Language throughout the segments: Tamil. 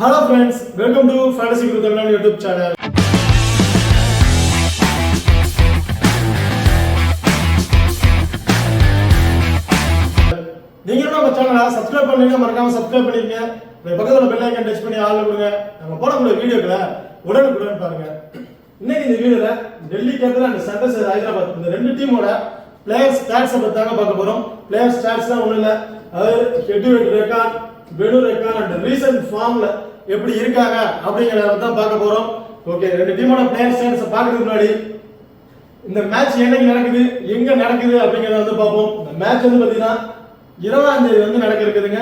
Hello friends, welcome to Fantasy Guru Tamil YouTube channel. நீங்க நம்ம சேனலை சப்ஸ்கிரைப் பண்ணுங்க, மறக்காம சப்ஸ்கிரைப் பண்ணிக்கங்க. பக்கத்துல பெல் ஐகான் டச் பண்ணி ஆல் கொடுங்க. நம்ம போடக்கூடிய வீடியோக்களை உடனுக்குடன் பாருங்க. இன்னைக்கு இந்த வீடியோல Delhi capital and Sunrisers Hyderabad இந்த ரெண்டு டீமோட பிளேயர் ஸ்டாட்ஸ் பத்தி தாங்க பார்க்க போறோம். பிளேயர் ஸ்டாட்ஸ் தான் ஒண்ணும் இல்ல, அதாவது head to head record, venue record and recent ஃபார்ம்ல எப்படி இருக்காங்க அப்படிங்கறத தான் பார்க்க போறோம். ஓகே, ரெண்டு டீமோட பிளேயர் ஸ்டாட்ஸ் பார்க்கிறதுக்கு முன்னாடி இந்த மேட்ச் என்னைக்கு நடக்குது, எங்க நடக்குது அப்படிங்கறத வந்து பார்ப்போம். இந்த மேட்ச் வந்து பாத்தீங்கன்னா 20ஆம் தேதி வந்து நடக்க இருக்குதுங்க.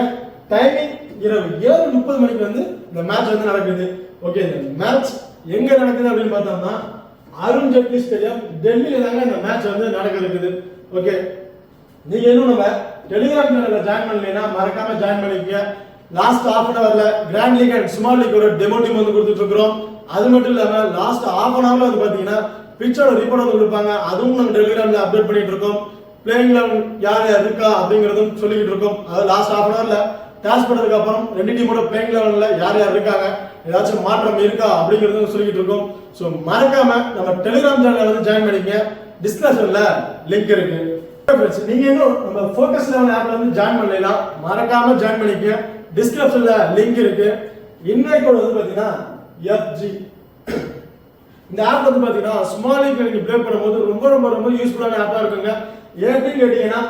டைமிங் இரவு 7:30 மணிக்கு வந்து இந்த மேட்ச் வந்து நடக்குது. ஓகே, இந்த மேட்ச் எங்க நடக்குது அப்படின்னு பார்த்தோம்னா அருண் ஜேட்லி ஸ்டேடியம் டெல்லியில தாங்க இந்த மேட்ச் வந்து நடக்க இருக்குது. ஓகே, நீங்க இன்னும் நம்ம டெலிகிராம் சேனல்ல ஜாயின் பண்ணலைன்னா மறக்காம ஜாயின் பண்ணிக்கங்க. லாஸ்ட் half an hourல grand league and small league ஒரு டெமோ டீம் வந்து கொடுத்துட்டு இருக்கோம். அது மட்டும் இல்லாம லாஸ்ட் half an hourல வந்து பாத்தீங்கன்னா பிச்சோட ரிப்போர்ட் வந்து கொடுப்பாங்க. அதுவும் நம்ம டெலிகிராம்ல அப்டேட் பண்ணிட்டு இருக்கோம். பிளேயிங் லெவல் யார் யார் இருக்கா அப்படிங்கறதும் சொல்லிட்டு இருக்கோம். அது லாஸ்ட் half an hourல டாஸ் பண்ணதுக்கு அப்புறம் ரெண்டு டீமோட பிளேயிங் லெவல்ல யார் யார் இருக்காங்க, ஏதாச்சும் மாற்றம் இருக்கா அப்படிங்கறதும் சொல்லிட்டு இருக்கோம். சோ மறக்காம நம்ம டெலிகிராம் சேனல்ல வந்து ஜாயின் பண்ணிக்கங்க. டிஸ்கிரிப்ஷன்ல லிங்க் இருக்கு. நீங்க இன்னும் நம்ம ஃபோக்கஸ் லெவல் ஆப்ல வந்து ஜாயின் பண்ணலைனா மறக்காம ஜாயின் பண்ணிக்கங்க. டிஸ்கிரிப்ஷன்ல லிங்க் இருக்கு. இன்னைக்கு வந்து பாத்தீங்கன்னா FG இந்த ஆப் வந்து பாத்தீங்கன்னா ஸ்மால் லீக் நீங்க ப்ளே பண்ணும்போது ரொம்ப ரொம்ப ரொம்ப யூஸ்ஃபுல்லான ஆப்பா இருக்குங்க. ஏன்னு கேட்டீங்கன்னா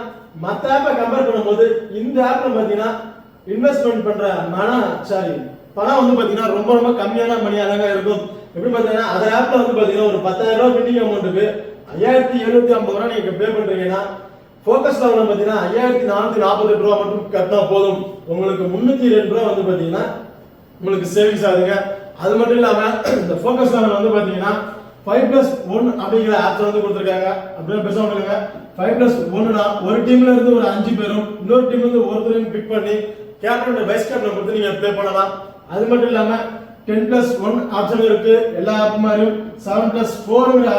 மத்த ஆப்பை கம்பேர் பண்ணும்போது இந்த ஆப்ல பாத்தீங்கன்னா இன்வெஸ்ட்மென்ட் பண்ற பணம் வந்து பாத்தீங்கன்னா ரொம்ப ரொம்ப கம்மியான மணியா தாங்க இருக்கும். எப்படி பாத்தீங்கன்னா அந்த ஆப்ல வந்து பாத்தீங்கன்னா ஒரு 10,000 ரூபாய் வின்னிங் அமௌண்ட்டுக்கு 5750 ரூபாய் நீங்க பே பண்றீங்கன்னா ஃபோக்கஸ் லெவல்ல பாத்தீங்கன்னா 5448 ரூபாய் மட்டும் கட்டினா போதும். உங்களுக்கு 302 ரூபாய் வந்து பாத்தீங்கன்னா உங்களுக்கு சேவிங்ஸ் ஆகுதுங்க. அது மட்டும் இல்லாம இந்த ஃபோக்கஸ் லெவல் வந்து பாத்தீங்கன்னா 5+1 அப்படிங்கிற ஆப்ஸ் வந்து கொடுத்திருக்காங்க. அப்படியே பேச சொல்லுங்க. 5+1னா ஒரு டீம்ல இருந்து ஒரு 5 பேரும் இன்னொரு டீம்ல இருந்து ஒருத்தரையும் பிக் பண்ணி கேப்டன் அண்ட் வைஸ் கேப்டன் கொடுத்து நீங்க ப்ளே பண்ணலாம். அது மட்டும் இல்லாம 10+1 ஆப்ஷன் இருக்கு. எல்லா ஆப் மாதிரியும் 7+4ங்கிற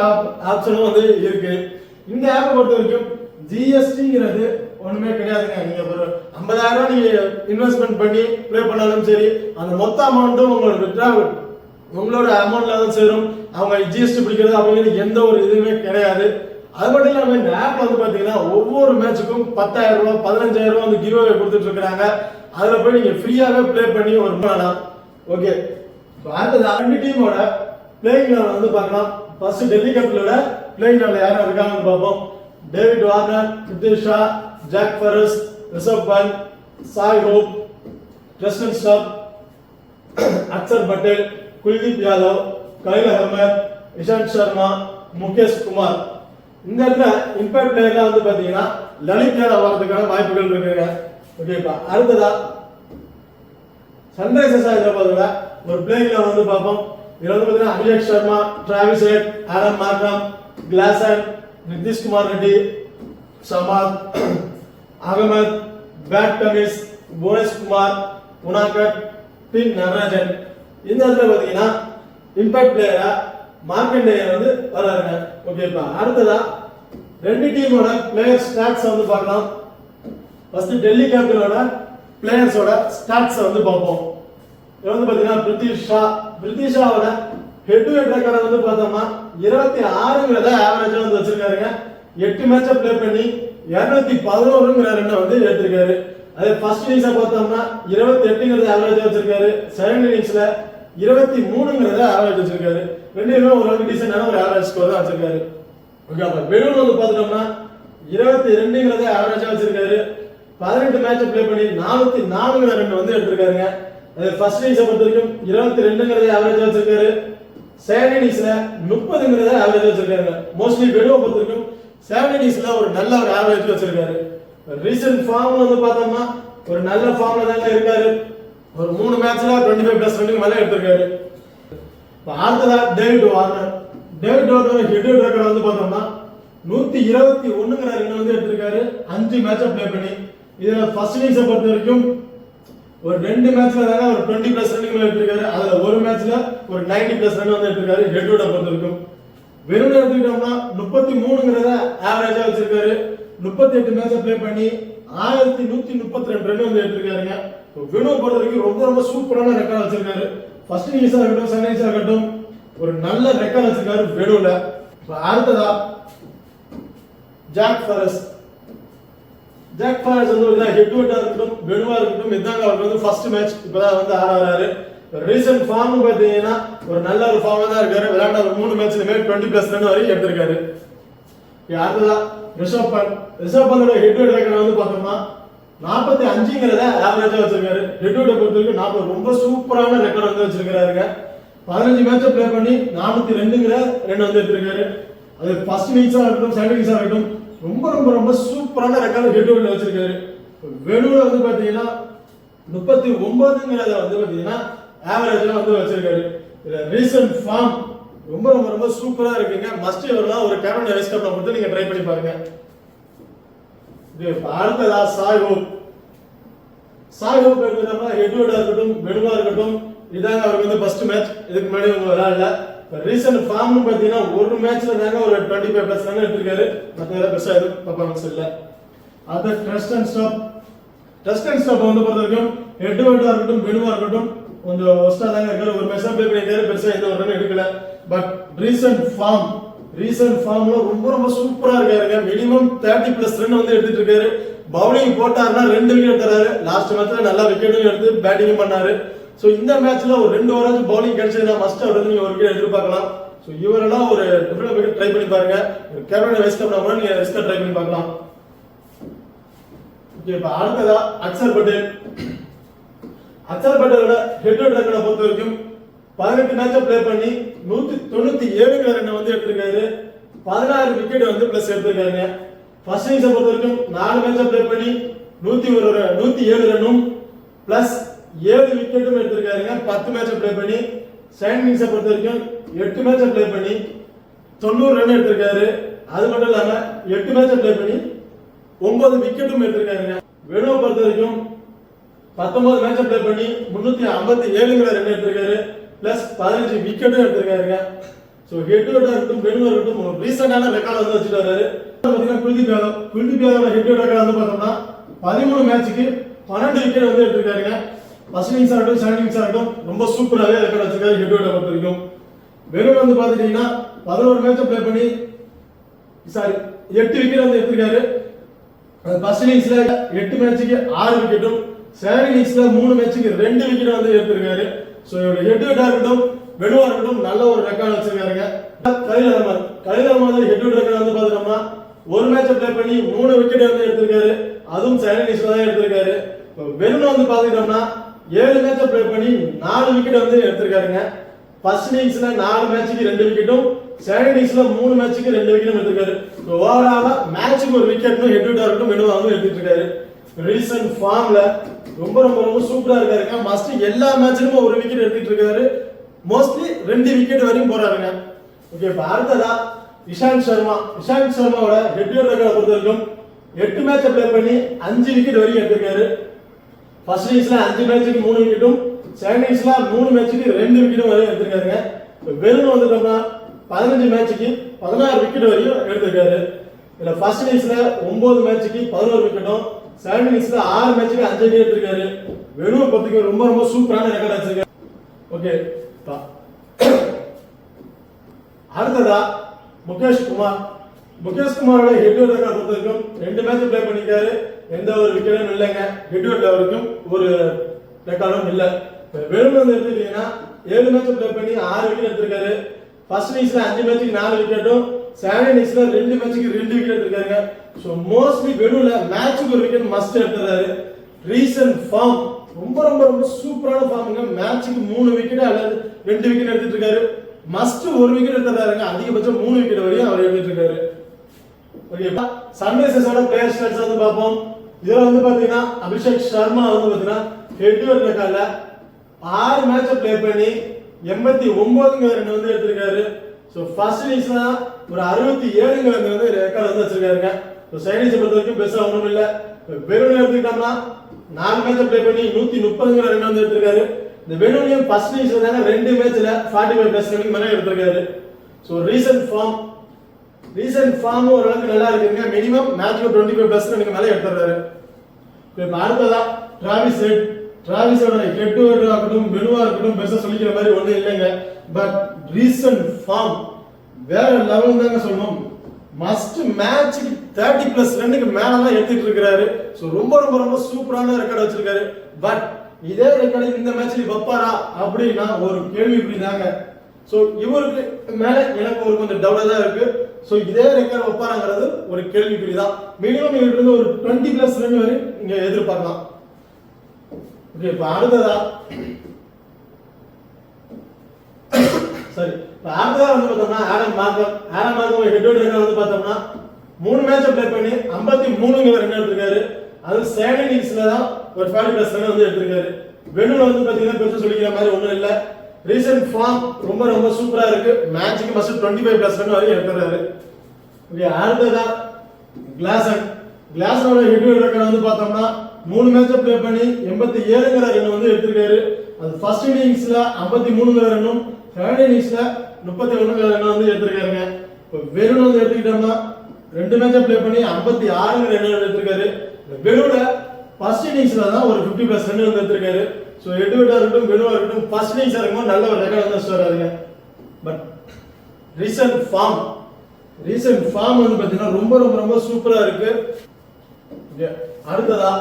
ஆப்ஷனும் வந்து இருக்கு. இந்த ஆப்பை பொறுத்த வரைக்கும் ஜிஎஸ்டிங்கிறது ஒண்ணுமே கிடையாதுங்க. நீங்க ஒரு 50,000 ரூபாய் நீங்க இன்வெஸ்ட்மெண்ட் பண்ணி ப்ளே பண்ணாலும் சரி, அந்த மொத்த அமௌண்ட்டும் உங்களோட அமௌண்ட்ல தான் சேரும். அவங்க ஜிஎஸ்டி பிடிக்கிறது அப்படிங்கிறது எந்த ஒரு இதுவுமே கிடையாது. அது மட்டும் இல்லாம இந்த ஆப் வந்து பாத்தீங்கன்னா ஒவ்வொரு மேட்சுக்கும் 10,000 ரூபாய் 15,000 ரூபாய் வந்து கிவ் அவே கொடுத்துட்டு இருக்காங்க. அதுல போய் நீங்க ஃப்ரீயாவே ப்ளே பண்ணி ஒரு பண்ணலாம். ஓகே, அடுத்தது ரெண்டு டீமோட பிளேயிங் லெவல் வந்து பார்க்கலாம். ஃபர்ஸ்ட் டெல்லி கேபிட்டலோட பிளேயிங் லெவல் யார் இருக்காங்கன்னு பார்ப்போம். David Warner, Prithvi Shaw, Jake Fraser, Rishabh Pant, Shai Hope, Tristan Stubbs, Axar Patel, Kuldeep Yadav, Khaleel Ahmed, Ishant Sharma, Mukesh Kumar. இந்த இடத்துல இம்பாக்ட் பிளேயர்லாம் வந்து பாத்தீங்கன்னா லலித் யாதவ் வரதுக்கான வாய்ப்புகள் இருக்குங்க. ஓகேப்பா, அடுத்ததா சன்ரைசர்ஸ் ஹைதராபாத்ல ஒரு பிளேயிங் லெவல் வந்து பார்ப்போம். இதுல வந்து பாத்தீங்கன்னா Abhishek Sharma, Travis Head, Aiden Markram, Klaasen, Nitish Kumar Reddy, Samad Ahmed, Pat Cummins, Bhuvnesh Kumar, Unadkat, பின் நடராஜன். இந்த இடத்துல பாத்தீங்கன்னா இம்பாக்ட் பிளேயரா மார்க்கண்டேயர் வந்து வராருங்க. ஓகேப்பா, அடுத்ததா ரெண்டு டீமோட பிளேயர் ஸ்டாட்ஸ் வந்து பார்க்கலாம். ஃபர்ஸ்ட் டெல்லி கேபிட்டலோட பிளேயர்ஸோட ஸ்டாட்ஸ் வந்து பார்ப்போம். இது வந்து பாத்தீங்கன்னா பிரித்திஷ் ஷாவோட ஹெட் டு ஹெட் ரெக்கார்ட் வந்து பார்த்தோம்னா 26ங்கிறத ஆவரேஜா வந்து வச்சிருக்காருங்க. 8 மேட்சை ப்ளே பண்ணி 211ங்கிற ரன் வந்து எடுத்திருக்காரு. அதே ஃபர்ஸ்ட் இன்னிங்ஸை பார்த்தோம்னா 28ங்கிறத ஆவரேஜா வச்சிருக்காரு. செகண்ட் இன்னிங்ஸ்ல 23ங்கிறத ஆவரேஜ் வச்சிருக்காரு. ரெண்டுமே ஒரு டீசென்டான ஒரு ஆவரேஜ் ஸ்கோர் தான் வச்சிருக்காரு. ஓகே, அப்ப வெனு வந்து பார்த்தோம்னா 22ங்கிறத ஆவரேஜா வச்சிருக்காரு. 18 மேட்சை ப்ளே பண்ணி 404ங்கிற ரன் வந்து எடுத்திருக்காருங்க. அது ஃபர்ஸ்ட் இன்னிங்ஸை பொறுத்த வரைக்கும் 22ங்கிறத ஆவரேஜா வச்சிருக்காரு. செகண்ட் இன்னிங்ஸ்ல 30ங்கிறத ஆவரேஜ் வச்சிருக்காரு. மோஸ்ட்லி வெனுவை பொறுத்த வரைக்கும் செகண்ட் இன்னிங்ஸ்ல ஒரு நல்ல ஒரு ஆவரேஜ் வச்சிருக்காரு. ரீசன்ட் ஃபார்ம் வந்து பார்த்தோம்னா ஒரு நல்ல ஃபார்ம்ல தாங்க இருக்காரு. ஒரு 3 மேட்ச்ல 25+ ரன்னுக்கு மேல எடுத்திருக்காரு. அடுத்ததா David Warner head to head record வந்து பார்த்தோம்னா 121ங்கிற ரன் வந்து எடுத்திருக்காரு 5 மேட்சை ப்ளே பண்ணி. இதுல ஃபர்ஸ்ட் இன்னிங்ஸை பொறுத்த வரைக்கும் ஒரு 2 மேட்ச்ல தாங்க ஒரு 20+ ரன்னுக்கு மேல எடுத்திருக்காரு. அதுல ஒரு மேட்ச்ல ஒரு 90+ ரன் வந்து எடுத்திருக்காரு ஹெட் டு ஹெட் பொறுத்த வரைக்கும். வெறும் எடுத்துக்கிட்டோம்னா 33ங்கிறத ஆவரேஜா வச்சிருக்காரு. 38 மேட்சை ப்ளே பண்ணி 1132 ரன் வந்து எடுத்திருக்காருங்க. வெனு பொறுத்த வரைக்கும் ரொம்ப ரொம்ப சூப்பரான ரெக்கார்ட் வச்சிருக்காரு. ஃபர்ஸ்ட் இன்னிங்ஸா இருக்கட்டும், செகண்ட் இன்னிங்ஸா இருக்கட்டும், ஒரு நல்ல ரெக்கார்ட் வச்சிருக்காரு வெனுல. அடுத்ததா ஜாக் ஃபாரஸ். ஜாக் ஃபாரஸ் வந்து ஹெட் வெட்டா இருக்கட்டும், வெனுவா இருக்கட்டும், இதாங்க அவருக்கு வந்து ஃபர்ஸ்ட் மேட்ச் இப்பதான் வந்து ஆட வராரு. ரீசன்ட் ஃபார்ம் பாத்தீங்கன்னா ஒரு நல்ல ஒரு ஃபார்மா தான் இருக்காரு. விளையாண்ட ஒரு 3 மேட்ச்லயுமே 20+ ரன் வரைக்கும் எடுத்திருக்காரு. அடுத்ததா ரிஷப் பண்ட். ரிஷப் பண்டோட ஹெட் வெட் ரெக்கார்ட் வந்து பார்த்தோம்னா 45ங்கிறத ஆவரேஜா வச்சிருக்காரு. ஹெட் வெட்டை பொறுத்த வரைக்கும் 40 ரொம்ப சூப்பரான ரெக்கார்ட் வந்து வச்சிருக்காருங்க. 15 மேட்சை பிளே பண்ணி 402ங்கிற ரன் வந்து எடுத்திருக்காரு. அது ஃபர்ஸ்ட் இன்னிங்ஸா இருக்கட்டும், செகண்ட் இன்னிங்ஸா இருக்கட்டும், ரொம்ப ரொம்ப ரொம்ப சூப்பரான ரெக்கார்ட் ஹெட் வெட்ல வச்சிருக்காரு. வெனுல வந்து பாத்தீங்கன்னா 39ங்கிறத வந்து பாத்தீங்கன்னா ஆவரேஜா வந்து வச்சிருக்காரு. ரீசன்ட் ஃபார்ம் ரொம்ப ரொம்ப ரொம்ப சூப்பரா இருக்குங்க. மஸ்ட் எவர்லாம் ஒரு கேப்டன் வைஸ் கேப்டன் கொடுத்து நீங்க ட்ரை பண்ணி பாருங்க. அடுத்ததா சாய்ஹோப். சாய்ஹோப் எடுத்துட்டோம்னா ஹெட்வர்டா இருக்கட்டும், வெனுவா இருக்கட்டும், இதாங்க அவருக்கு வந்து ஃபர்ஸ்ட் மேட்ச். இதுக்கு முன்னாடி அவங்க விளையாடல. ரீசன்ட் ஃபார்ம் பாத்தீங்கன்னா ஒரு மேட்ச்ல தாங்க ஒரு 25+ ரன் எடுத்திருக்காரு. மற்ற பெருசா எதுவும் பர்ஃபார்மன்ஸ் இல்ல. அது trust and stop. Trust and stop வந்து பொறுத்த வரைக்கும் ஹெட்வர்டா இருக்கட்டும், வெனுவா இருக்கட்டும், கொஞ்சம் ஒஸ்டா தாங்க இருக்காரு. ஒரு மேட்ச் ப்ளே பண்ணிருக்காரு, பெருசா எந்த ஒரு ரன் எடுக்கல. பட் ரீசன்ட் ஃபார்ம்ல ரொம்ப ரொம்ப சூப்பரா இருக்காருங்க. மினிமம் 30+ ரன் வந்து எடுத்துட்டு இருக்காரு. பவுலிங் போட்டாருன்னா 2 விக்கெட் தராரு. லாஸ்ட் மேட்ச்ல நல்லா விக்கெட்டும் எடுத்து பேட்டிங்கும் பண்ணாரு. சோ இந்த மேட்ச்ல ஒரு 2 ஓவராச்சும் பவுலிங் கிடைச்சதுன்னா மஸ்ட் அவர் வந்து நீங்க ஒரு விக்கெட் எதிர்பார்க்கலாம். சோ இவரெல்லாம் ஒரு டிஃபரெண்ட் விக்கெட் ட்ரை பண்ணி பாருங்க. ஒரு கேப்டன் வைஸ் கேப்டன் கூட நீங்க ரிஸ்கா ட்ரை பண்ணி பார்க்கலாம். ஓகே, இப்ப அடுத்ததா அக்சர் பட்டேல். அக்சர் பட்டேலோட ஹெட் வெட் ரெக்கார்டை பொறுத்த வரைக்கும் 18 மேட்சை பிளே பண்ணி 197 ரன் வந்து எடுத்திருக்காரு. 16 விக்கெட் வந்து பிளஸ் எடுத்திருக்காருங்க. ஃபர்ஸ்ட் இன்னிங்ஸை பொறுத்த வரைக்கும் 4 மேட்சை பிளே பண்ணி 107 ரன்னும் பிளஸ் 7 விக்கெட்டும் எடுத்திருக்காருங்க. 10 மேட்சை பிளே பண்ணி. செகண்ட் இன்னிங்ஸை பொறுத்த வரைக்கும் 8 மேட்சை பிளே பண்ணி 90 ரன் எடுத்திருக்காரு. அது மட்டும் இல்லாம 8 மேட்சை பிளே பண்ணி 9 விக்கெட்டும் எடுத்திருக்காருங்க. வெனுவை பொறுத்த வரைக்கும் 19 மேட்சை பிளே பண்ணி 357 ரன் எடுத்திருக்காரு. பிளஸ் 15 விக்கெட்டும் எடுத்திருக்காருங்க. சோ ஹெட் வெட்டா இருக்கட்டும், வெனுவா இருக்கட்டும், ஒரு ரீசன்டான ரெக்கார்ட் வந்து வச்சுட்டு வராரு. பாத்தீங்கன்னா குல்தீப் யாதவோட ஹெட் வெட் ரெக்கார்ட் வந்து பார்த்தோம்னா 13 மேட்சுக்கு 12 விக்கெட் வந்து எடுத்திருக்காருங்க. ஃபர்ஸ்ட் இன்னிங்ஸா இருக்கட்டும், செகண்ட் இன்னிங்ஸா இருக்கட்டும், ரொம்ப சூப்பராகவே ரெக்கார்ட் வச்சிருக்காரு ஹெட் வெட்டை பொறுத்த வரைக்கும். வெனுவா வந்து பாத்துட்டீங்கன்னா 11 மேட்சை பிளே பண்ணி 8 விக்கெட் வந்து எடுத்திருக்காரு. ஃபர்ஸ்ட் இன்னிங்ஸ்ல 8 மேட்சுக்கு 6 விக்கெட்டும், செகண்ட் இன்னிங்ஸ்ல 3 மேட்சுக்கு 2 விக்கெட் வந்து எடுத்திருக்காரு. சோ இவரோட ஹெட் வெட்டா இருக்கட்டும், வெனுவா இருக்கட்டும், நல்ல ஒரு ரெக்கார்ட் வச்சிருக்காருங்க. கலீல் அஹ்மத் ஹெட் வெட் ரெக்கார்ட் வந்து பாத்தோம்னா ஒரு மேட்சை பிளே பண்ணி 3 விக்கெட் வந்து எடுத்திருக்காரு. அதுவும் செகண்ட் இன்னிங்ஸ்ல தான் எடுத்திருக்காரு. வெனுவா வந்து பாத்தீங்கன்னா 7 மேட்சை பிளே பண்ணி 4 விக்கெட் வந்து எடுத்திருக்காருங்க. ஃபர்ஸ்ட் இன்னிங்ஸ்ல 4 மேட்சுக்கு 2 விக்கெட்டும், செகண்ட் இன்னிங்ஸ்ல 3 மேட்சுக்கு 2 விக்கெட்டும் எடுத்திருக்காரு. ஓவராலா மேட்சுக்கு ஒரு விக்கெட்டும் ஹெட் வெட்டா இருக்கட்டும், வெனுவா வந்து எடுத்துட்டு இருக்காரு. ரீசன்ட் ஃபார்ம்ல ரொம்ப ரொம்ப ரொம்ப சூப்பரா இருக்காருங்க. மஸ்ட் எல்லா மேட்ச்லயும் ஒரு விக்கெட் எடுத்துட்டு இருக்காரு. மோஸ்ட்லி 2 விக்கெட் வரையும் போறாருங்க. ஓகே, இப்ப அடுத்ததா இஷாந்த் சர்மாவோட ஹெட் வெட் ரெக்கார்டை பொறுத்த வரைக்கும் 8 மேட்சை பிளே பண்ணி 5 விக்கெட் வரைக்கும் எடுத்திருக்காரு. ஃபர்ஸ்ட் இன்னிங்ஸ்ல 5 மேட்சுக்கு 3 விக்கெட்டும், செகண்ட் இன்னிங்ஸ்ல 3 மேட்சுக்கு 2 விக்கெட்டும் வரையும் எடுத்திருக்காருங்க. வெறும் வந்துட்டோம்னா 15 மேட்சுக்கு 16 விக்கெட் வரையும் எடுத்திருக்காரு. இதுல ஃபர்ஸ்ட் இன்னிங்ஸ்ல 9 மேட்சுக்கு 11 விக்கெட்டும், செகண்ட் இன்னிங்ஸ்ல 6 மேட்சுக்கு 5 விக்கெட் எடுத்திருக்காரு. வெறும் பத்திக்கு ரொம்ப ரொம்ப சூப்பரான ரெக்கார்ட் வச்சிருக்காரு. ஓகே, அடுத்ததா முகேஷ் குமாரோட ஹெட் வெட் ரெக்கார்ட் பொறுத்த வரைக்கும் 2 மேட்ச் பிளே பண்ணிருக்காரு. எந்த ஒரு விக்கெட்டும் இல்லைங்க. ஹெட் வெட் வரைக்கும் ஒரு ரெக்கார்டும் இல்ல. வெறும் வந்து எடுத்துட்டீங்கன்னா 7 மேட்ச் பிளே பண்ணி 6 விக்கெட் எடுத்திருக்காரு. ஃபர்ஸ்ட் இன்னிங்ஸ்ல 5 மேட்சுக்கு 4 விக்கெட்டும், செகண்ட் இன்னிங்ஸ்ல 2 மேட்சுக்கு 2 விக்கெட் எடுத்திருக்காங்க. சோ மோஸ்ட்லி வெறும்ல மேட்சுக்கு ஒரு விக்கெட் மஸ்ட் எடுத்துறாரு. ரீசன்ட் ஃபார்ம் ரொம்ப ரொம்ப ரொம்ப சூப்பரான ஃபார்முங்க. மேட்சுக்கு 3 விக்கெட் அல்லது 2 விக்கெட் எடுத்துட்டு இருக்காரு. மஸ்ட் ஒரு விக்கெட் எடுத்துறாருங்க. அதிகபட்சம் 3 விக்கெட் வரையும் அவர் எடுத்துட்டு இருக்காரு. ஓகேப்பா, சன்ரைசர்ஸோட பிளேயர் ஸ்டாட்ஸ் வந்து பாப்போம். இதுல வந்து பாத்தீங்கன்னா அபிஷேக் சர்மா வந்து பாத்தீங்கன்னா ஹெட் வெட் ரெக்கார்ட்ல 6 மேட்ச் ப்ளே பண்ணி 89 ரன் வந்து எடுத்திருக்காரு. சோ ஃபர்ஸ்ட் இன்னிங்ஸ்ல ஒரு 67 ரன் வந்து ரெக்கார்ட் வந்து வச்சிருக்காருங்க. சோ செகண்ட் இன்னிங்ஸ் பொறுத்த வரைக்கும் பெருசா ஒண்ணும் இல்ல. வெறும் எடுத்துக்கிட்டோம்னா 4 மேட்ச் ப்ளே பண்ணி 130 ரன் வந்து எடுத்திருக்காரு. இந்த வெறும் ஃபர்ஸ்ட் இன்னிங்ஸ்ல தாங்க 2 மேட்ச்ல 45+ ரன் மேல எடுத்திருக்காரு. சோ ரீசன்ட் ஃபார்ம் ஓரளவுக்கு நல்லா இருக்குங்க. மினிமம் மேட்ச்ல 25+ ரன் மேல எடுத்துறாரு. இப்போ அடுத்ததா டிராவிஸ் டிராவிஸோட ஹெட் டு ஹெட் ஆகட்டும் வெனுவா இருக்கட்டும் பெருசா சொல்லிக்கிற மாதிரி ஒண்ணும் இல்லைங்க. பட் ரீசன்ட் ஃபார்ம் வேற லெவல் தாங்க சொல்லணும். மஸ்ட் மேட்ச்க்கு 30+ ரன்னுக்கு மேல தான் எடுத்துட்டு இருக்காரு. சோ ரொம்ப ரொம்ப ரொம்ப சூப்பரான ரெக்கார்ட் வச்சிருக்காரு. பட் இதே ரெக்கார்ட் இந்த மேட்ச்ல வைப்பாரா அப்படின்னா ஒரு கேள்விக்குறி தாங்க. சோ இவருக்கு மேல எனக்கு ஒரு கொஞ்சம் டவுட்டா தான் இருக்கு. சோ இதே ரெக்கார்ட் வைப்பாராங்கிறது ஒரு கேள்விக்குறி தான். மினிமம் இவர்கிட்ட இருந்து ஒரு 20+ ரன் வரை இங்க எதிர்பார்க்கலாம். ஓகே, இப்ப அடுத்ததா சரி இப்ப அடுத்ததா வந்து பார்த்தோம்னா ஆடம் மார்க்கம் ஹெட் டு ஹெட் வந்து பார்த்தோம்னா 3 மேட்ச் ப்ளே பண்ணி 53ங்கிற ரன் எடுத்திருக்காரு. அது 7 இன்னிங்ஸ்ல தான் ஒரு 40+ ரன் வந்து எடுத்திருக்காரு. வெனுல வந்து பாத்தீங்கன்னா பெருசா சொல்லிக்கிற மாதிரி ஒண்ணும் இல்ல. ரீசன்ட் ஃபார்ம் ரொம்ப ரொம்ப சூப்பரா இருக்கு. மேட்ச்க்கு மஸ்ட் 25+ ரன் வரை எடுத்துறாரு. ஓகே, அடுத்ததா கிளாசனோட ஹெட் டு ஹெட் ரெக்கார்ட் வந்து பார்த்தோம்னா 3 மேட்ச் ப்ளே பண்ணி 87ங்கிற ரன் வந்து எடுத்திருக்காரு. அது ஃபர்ஸ்ட் இன்னிங்ஸ்ல 53ங்கிற ரன்னும் செகண்ட் இன்னிங்ஸ்ல 31ங்கிற ரன் வந்து எடுத்திருக்காருங்க. இப்போ வெறும் வந்து எடுத்துக்கிட்டோம்னா 2 மேட்ச் ப்ளே பண்ணி 56ங்கிற ரன் எடுத்திருக்காரு. வெறுட ஃபர்ஸ்ட் இன்னிங்ஸ்ல தான் ஒரு 50+ ரன் வந்து எடுத்திருக்காரு. சோ ஹெட் டு ஹெட்டா இருக்கட்டும் வெனுவா இருக்கட்டும் ஃபர்ஸ்ட் இன்னிங்ஸ் இருக்கும்போது நல்ல ஒரு ரெக்கார்ட் வந்து வச்சிருக்காருங்க. பட் ரீசன்ட் ஃபார்ம் வந்து பாத்தீங்கன்னா ரொம்ப ரொம்ப ரொம்ப சூப்பரா இருக்கு. அடுத்ததா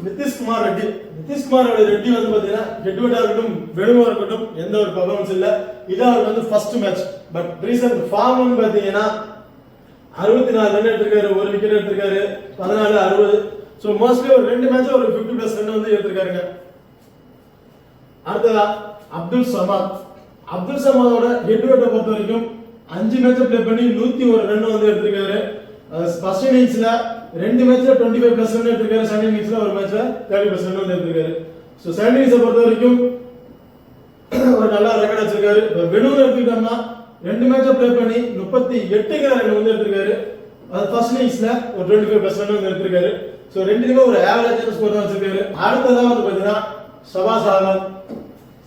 நிதிஷ்குமார் ரெட்டி வந்து பாத்தீங்கன்னா ஹெட் டு ஹெட்டா இருக்கட்டும் வெனுவா இருக்கட்டும் எந்த ஒரு பெர்ஃபார்மன்ஸ் இல்ல. இது அவருக்கு வந்து first match. But recent form வந்து பாத்தீங்கன்னா 64 ரன் எடுத்திருக்காரு, ஒரு விக்கெட் எடுத்திருக்காரு, 14 60. சோ மோஸ்ட்லி ஒரு 2 மேட்ச் ஒரு 50+ ரன் வந்து எடுத்திருக்காருங்க. அடுத்ததா அப்துல் சமாதோட ஹெட் டு ஹெட் பொறுத்த வரைக்கும் 5 மேட்ச் ப்ளே பண்ணி 101 ரன் வந்து எடுத்திருக்காரு. ஃபர்ஸ்ட் இன்னிங்ஸ்ல 2 மேட்ச்ல 25+ ரன் எடுத்திருக்காரு. செகண்ட் இன்னிங்ஸ்ல ஒரு மேட்ச்ல 30+ ரன் வந்து எடுத்திருக்காரு. சோ செகண்ட் இன்னிங்ஸ் பொறுத்த வரைக்கும் ஒரு நல்ல ரெக்கார்ட் வச்சிருக்காரு. வெனுவ எடுத்துக்கிட்டோம்னா 2 மேட்ச் ப்ளே பண்ணி 38ங்கிற ரன் வந்து எடுத்திருக்காரு. அது ஃபர்ஸ்ட் இன்னிங்ஸ்ல ஒரு 25+ ரன் வந்து எடுத்திருக்காரு. சோ ரெண்டுலயுமே ஒரு ஆவரேஜான ஸ்கோர் தான் வச்சிருக்காரு. அடுத்ததா வந்து பாத்தீங்கன்னா Shahbaz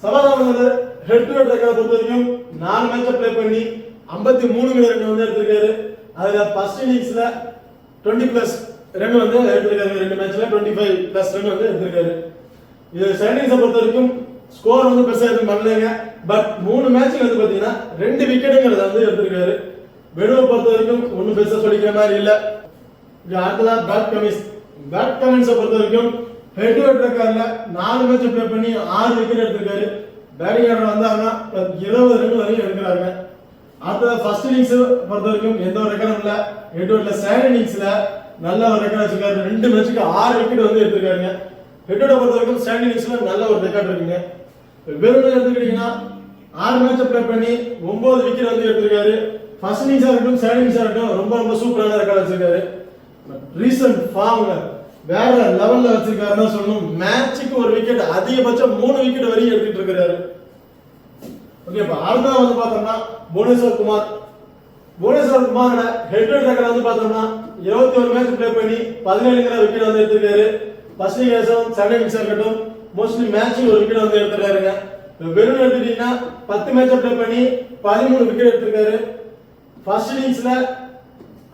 Ahmed head to head record பொறுத்த வரைக்கும் 4 மேட்ச் ப்ளே பண்ணி 53ங்கிற ரன் வந்து எடுத்திருக்காரு. அதுல ஃபர்ஸ்ட் இன்னிங்ஸ்ல 20+ ரன் வந்து எடுத்திருக்காரு. 2 மேட்ச்ல 25+ ரன் வந்து எடுத்திருக்காரு. இது செகண்ட் இன்னிங்ஸ் பொறுத்த வரைக்கும் ஸ்கோர் வந்து பெருசா எதுவும் பண்ணலங்க. பட் 3 மேட்ச்ல வந்து பாத்தீங்கன்னா 2 விக்கெட்டுங்கிறத வந்து எடுத்திருக்காரு. வெனுவை பொறுத்த வரைக்கும் ஒன்னும் பெருசா சொல்லிக்கிற மாதிரி இல்ல. அடுத்ததா பேட் கமின்ஸை பொறுத்த வரைக்கும் ஹெட் டு ஹெட் ரெக்கார்ட்ல 4 மேட்ச் ப்ளே பண்ணி 6 விக்கெட் எடுத்திருக்காரு. பேட்டிங் ஆர்டர் வந்தாங்கன்னா 20 ரன் வரையும் எடுக்கிறாங்க. அடுத்ததா ஃபர்ஸ்ட் இன்னிங்ஸ் பொறுத்த வரைக்கும் எந்த ஒரு ரெக்கார்டும் இல்ல. ஹெட் டு ஹெட்ல செகண்ட் இன்னிங்ஸ்ல நல்ல ஒரு ரெக்கார்ட் வச்சிருக்காரு. 2 மேட்ச்க்கு 6 விக்கெட் வந்து எடுத்திருக்காருங்க. ஹெட் டு ஹெட் பொறுத்த வரைக்கும் செகண்ட் இன்னிங்ஸ்ல நல்ல ஒரு ரெக்கார்ட் இருக்குங்க. வெறும் எடுத்துக்கிட்டீங்கன்னா 6 மேட்ச் ப்ளே பண்ணி 9 விக்கெட் வந்து எடுத்திருக்காரு. ஃபர்ஸ்ட் இன்னிங்ஸா இருக்கட்டும் செகண்ட் இன்னிங்ஸா இருக்கட்டும் ரொம்ப ரொம்ப சூப்பரான ரெக்கார்ட் வச்சிருக்காரு. ரீசன்ட் ஃபார்ம்ல வேற லெவல்ல வச்சிருக்காருன்னு சொல்லணும். மேட்ச்க்கு ஒரு விக்கெட் அதிகபட்சம் 3 விக்கெட் வரையும் எடுத்துட்டு இருக்காரு. ஓகே, இப்ப அடுத்தா வந்து பார்த்தோம்னா புவனேஸ்வர் குமாரோட ஹெட் டு ஹெட் ரெக்கார்ட் வந்து பார்த்தோம்னா 21 மேட்ச் ப்ளே பண்ணி 17ங்கிற விக்கெட் வந்து எடுத்திருக்காரு. ஃபர்ஸ்ட் இன்னிங்ஸ் செகண்ட் இன்னிங்ஸ் இருக்கட்டும் மோஸ்ட்லி மேட்ச்க்கு ஒரு விக்கெட் வந்து எடுத்துறாருங்க. வெறும் எடுத்துட்டீங்கன்னா 10 மேட்ச் ப்ளே பண்ணி 13 விக்கெட் எடுத்திருக்காரு. ஃபர்ஸ்ட் இன்னிங்ஸ்ல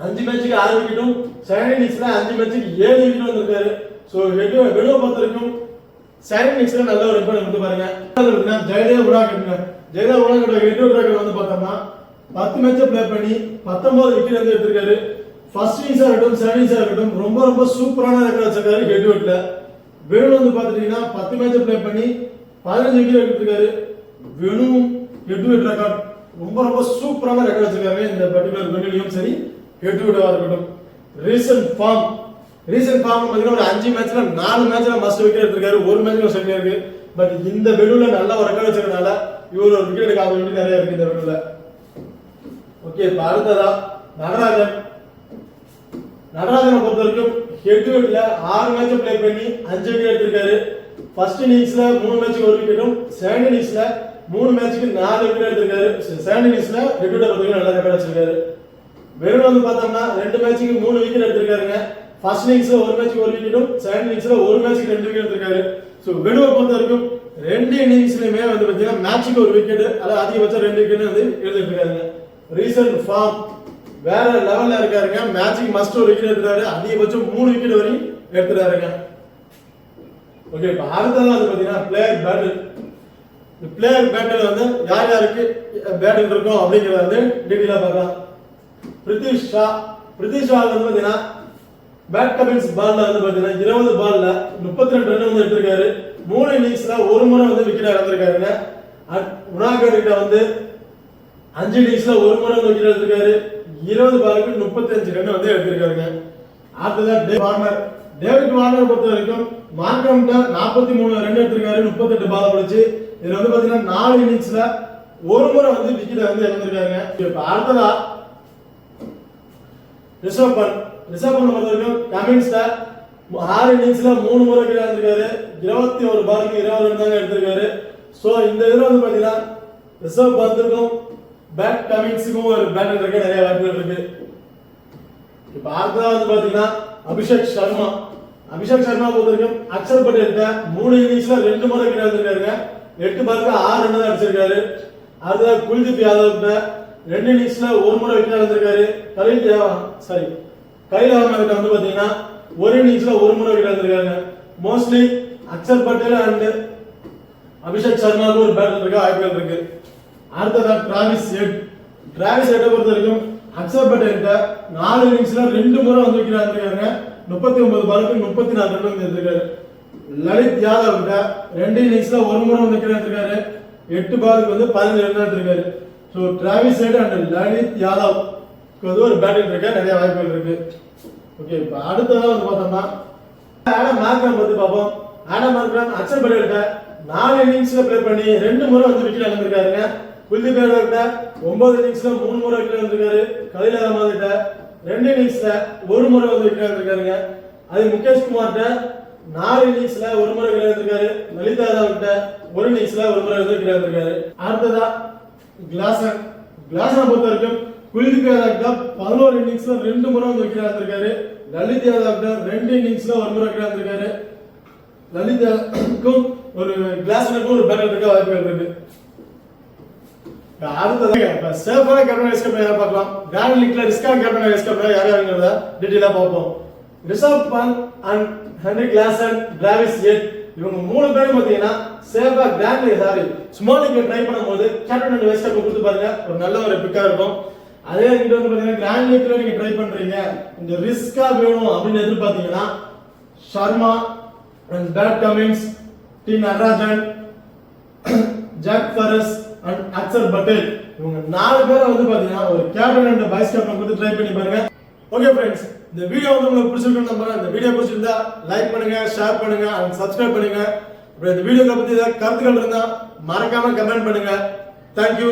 5 மேட்ச்க்கு 6 விக்கெட்டும் செகண்ட் இன்னிங்ஸ்ல 5 மேட்ச்க்கு 7 விக்கெட் வந்திருக்காரு. சோ வெனுவை பொறுத்த வரைக்கும் செகண்ட் இன்னிங்ஸ்ல நல்ல ஒரு ரெக்கார்ட் வந்து பாருங்க. Jaydev Unadkat head to head record வந்து பார்த்தோம்னா 10 மேட்ச் ப்ளே பண்ணி 19 விக்கெட் வந்து எடுத்திருக்காரு. ஃபர்ஸ்ட் இன்னிங்ஸா இருக்கட்டும் செகண்ட் இன்னிங்ஸா இருக்கட்டும் ரொம்ப ரொம்ப சூப்பரான ரெக்கார்ட் வச்சிருக்காரு ஹெட் டு ஹெட்ல. வெனும் வந்து பாத்துட்டீங்கன்னா 10 மேட்ச் ப்ளே பண்ணி 15 விக்கெட் எடுத்திருக்காரு. வெனும் ஹெட் டு ஹெட் ரெக்கார்ட் ரொம்ப ரொம்ப சூப்பரான ரெக்கார்ட் வச்சிருக்காரு. இந்த பர்టిక్యులர் வெனுலையும் சரி ஹெட் டு ஹெட்டா இருக்கட்டும். ரீசன்ட் ஃபார்ம் பாத்தீங்கன்னா ஒரு 5 மேட்ச்ல 4 மேட்ச்ல மஸ்ட் விக்கெட் எடுத்திருக்காரு. ஒரு மேட்ச்ல செகண்ட் இருக்கு. பட் இந்த வெனுல நல்ல ஒரு ரெக்கார்ட் வச்சிருக்கனால இவர் ஒரு விக்கெட் எடுக்க வேண்டிய நிறைய இருக்கு இந்த வெனுல. ஓகே, இப்ப அடுத்ததா நடராஜனை பொறுத்த வரைக்கும் ஹெட் டு ஹெட்ல 6 மேட்ச் ப்ளே பண்ணி 5 விக்கெட் எடுத்திருக்காரு. ஃபர்ஸ்ட் இன்னிங்ஸ்ல 3 மேட்ச்க்கு 1 விக்கெட்டும் செகண்ட் இன்னிங்ஸ்ல 3 மேட்ச்க்கு 4 விக்கெட் எடுத்திருக்காரு. செகண்ட் இன்னிங்ஸ்ல ஹெட் டு ஹெட் பொறுத்த வரைக்கும் நல்ல ரெக்கார்ட் வச்சிருக்காரு. வெறும் வந்து பார்த்தோம்னா 2 மேட்ச்க்கு 3 விக்கெட் எடுத்திருக்காருங்க. ஃபர்ஸ்ட் இன்னிங்ஸ்ல 1 மேட்ச்க்கு 1 விக்கெட்டும் செகண்ட் இன்னிங்ஸ்ல 1 மேட்ச்க்கு 2 விக்கெட் எடுத்திருக்காரு. சோ வெனுவை பொறுத்த வரைக்கும் 2 இன்னிங்ஸ்லயுமே வந்து பாத்தீங்கன்னா மேட்ச்க்கு 1 விக்கெட் அதாவது அதிகபட்சம் 2 விக்கெட் வந்து எடுத்துட்டு இருக்காருங்க. ரீசன்ட் ஃபார்ம் வேற லெவல்ல இருக்காருங்க. மேட்ச்க்கு மஸ்ட் ஒரு விக்கெட் எடுத்துறாரு. அதிகபட்சம் 3 விக்கெட் வரையும் எடுத்துறாருங்க. ஓகே, இப்போ அடுத்ததான் வந்து பாத்தீங்கன்னா பிளேயர் பேட்டில். இந்த பிளேயர் பேட்டில் வந்து யார் யாருக்கு பேட்டில் இருக்கும் அப்படிங்கறத வந்து டீடைலா பார்க்கலாம். பிரித்திஷ் ஷா வந்து பாத்தீங்கன்னா பேட் கமின்ஸ் பால்ல வந்து பாத்தீங்கன்னா 20 பால்ல 32 ரன் வந்து எடுத்திருக்காரு. 3 இன்னிங்ஸ்ல ஒரு முறை வந்து விக்கெட் இழந்திருக்காருங்க. உனாகர் கிட்ட வந்து 5 இன்னிங்ஸ்ல ஒரு முறை வந்து விக்கெட் எடுத்திருக்காரு. 20 பாலுக்கு 35 ரன் வந்து எடுத்திருக்காருங்க. அடுத்ததான் டேவிட் வார்னர் பொறுத்த வரைக்கும் மார்க்கம்ட்ட 43 ரன் எடுத்திருக்காரு. 38 பால் போடுச்சு. இதுல வந்து பாத்தீங்கன்னா 4 இன்னிங்ஸ்ல ஒரு முறை வந்து விக்கெட் வந்து இழந்திருக்காருங்க. இப்ப அடுத்ததா ரிஷப் பண்ட் பொறுத்த வரைக்கும் கமின்ஸ்ட 6 இன்னிங்ஸ்ல 3 முறை விக்கெட் இழந்திருக்காரு. 21 பாலுக்கு 20 ரன் தாங்க எடுத்திருக்காரு. சோ இந்த இதுல வந்து பாத்தீங்கன்னா ரிஷப் பந்துக்கும் பேட் கமின்ஸுக்கும் ஒரு பேட்டில் இருக்க நிறைய வாய்ப்புகள் இருக்கு. இப்ப அடுத்ததா வந்து பாத்தீங்கன்னா அபிஷேக் சர்மா பொறுத்த வரைக்கும் அக்ஷர் பட்டேல்கிட்ட 3 இன்னிங்ஸ்ல 2 முறை விக்கெட் எடுத்திருக்காருங்க. 8 பாலுக்கு 6 ரன் தான் அடிச்சிருக்காரு. அடுத்ததா குல்தீப் யாதவ் கிட்ட 2 இன்னிங்ஸ்ல ஒரு முறை விக்கெட் எடுத்திருக்காரு. கலில் அகமது கிட்ட வந்து பாத்தீங்கன்னா 1 இன்னிங்ஸ்ல ஒரு முறை விக்கெட் எடுத்திருக்காங்க. மோஸ்ட்லி அக்ஷர் பட்டேல் அண்ட் அபிஷேக் சர்மாவுக்கு ஒரு பேட்டில் இருக்க வாய்ப்புகள் இருக்கு. அடுத்ததா டிராவிஸ் ஹெட்டை பொறுத்த வரைக்கும் அக்ஷர் பட்டேல்கிட்ட 4 இன்னிங்ஸ்ல 2 முறை வந்து விக்கெட் எடுத்திருக்காங்க. 39 பாலுக்கு 34 ரன் வந்து எடுத்திருக்காரு. லலித் யாதவ் கிட்ட 2 இன்னிங்ஸ்ல ஒரு முறை வந்து விக்கெட் எடுத்திருக்காரு. 8 பாலுக்கு வந்து 15 ரன் எடுத்திருக்காரு. So Travis head and Lalit Yadav வந்து ஒரு பேட்டில் இருக்க நிறைய வாய்ப்புகள் இருக்கு. ஓகே, இப்போ அடுத்ததா வந்து பார்த்தோம்னா ஆடம் மார்க்ரம் பத்தி பார்ப்போம். ஆடம் மார்க்ரம் அக்ஷர் பட்டேல்கிட்ட 4 இன்னிங்ஸ்ல ப்ளே பண்ணி 2 முறை வந்து விக்கெட் எடுத்திருக்காருங்க. குல்தீப் யாதவ் கிட்ட 9 இன்னிங்ஸ்ல 3 முறை விக்கெட் எடுத்திருக்காரு. கலில் அகமது கிட்ட 2 இன்னிங்ஸ்ல ஒரு முறை வந்து விக்கெட் எடுத்திருக்காருங்க. அது முகேஷ் குமார்கிட்ட 4 இன்னிங்ஸ்ல ஒரு முறை விக்கெட் எடுத்திருக்காரு. லலித் யாதவ் கிட்ட 1 இன்னிங்ஸ்ல ஒரு முறை வந்து விக்கெட் எடுத்திருக்காரு. அடுத்ததா கிளாசன் பொறுத்த வரைக்கும் குல்தீப் யாதவ் கிட்ட 11 இன்னிங்ஸ்ல 2 முறை வந்து விக்கெட் எடுத்திருக்காரு. லலித் யாதவ் கிட்ட 2 இன்னிங்ஸ்ல ஒரு முறை விக்கெட் எடுத்திருக்காரு. லலித் யாதவுக்கும் ஒரு கிளாசனுக்கும் ஒரு பேட்டில் இருக்க வாய்ப்புகள் இருக்கு. அடுத்தது சேஃபான கேப்டன் வைஸ் கேப்டன் யாரை பார்க்கலாம். கிராண்ட் லீக்ல ரிஸ்கான கேப்டன் வைஸ் கேப்டன் யார் யாருங்கிறத டீடைலா பார்ப்போம். Rishabh Pant and Heinrich Klaasen, Travis Head இவங்க 3 பேரும் பாத்தீங்கன்னா சேஃபா ஸ்மால் லீக்ல ட்ரை பண்ணும்போது கேப்டன் அண்ட் வைஸ் கேப்டன் கொடுத்து பாருங்க, ஒரு நல்ல ஒரு பிக்கா இருக்கும். அதே நீங்க வந்து பாத்தீங்கன்னா கிராண்ட் லீக்ல நீங்க ட்ரை பண்றீங்க, இந்த ரிஸ்கா வேணும் அப்படின்னு எதிர்பார்த்தீங்கன்னா Sharma and Pat Cummins, T Natarajan, Jake Fraser and Axar Patel இவங்க 4 பேரை வந்து பாத்தீங்கன்னா ஒரு கேப்டன் அண்ட் வைஸ் கேப்டன் கொடுத்து ட்ரை பண்ணி பாருங்க. ஓகே ஃப்ரெண்ட்ஸ், இந்த வீடியோ வந்து உங்களுக்கு பிடிச்சிருக்குன்னு நம்புறேன். இந்த வீடியோ பிடிச்சிருந்தா லைக் பண்ணுங்க, ஷேர் பண்ணுங்க அண்ட் சப்ஸ்கிரைப் பண்ணுங்க. இந்த வீடியோவை பத்தி ஏதாவது கருத்துக்கள் இருந்தா மறக்காம கமெண்ட் பண்ணுங்க. தேங்க்யூ.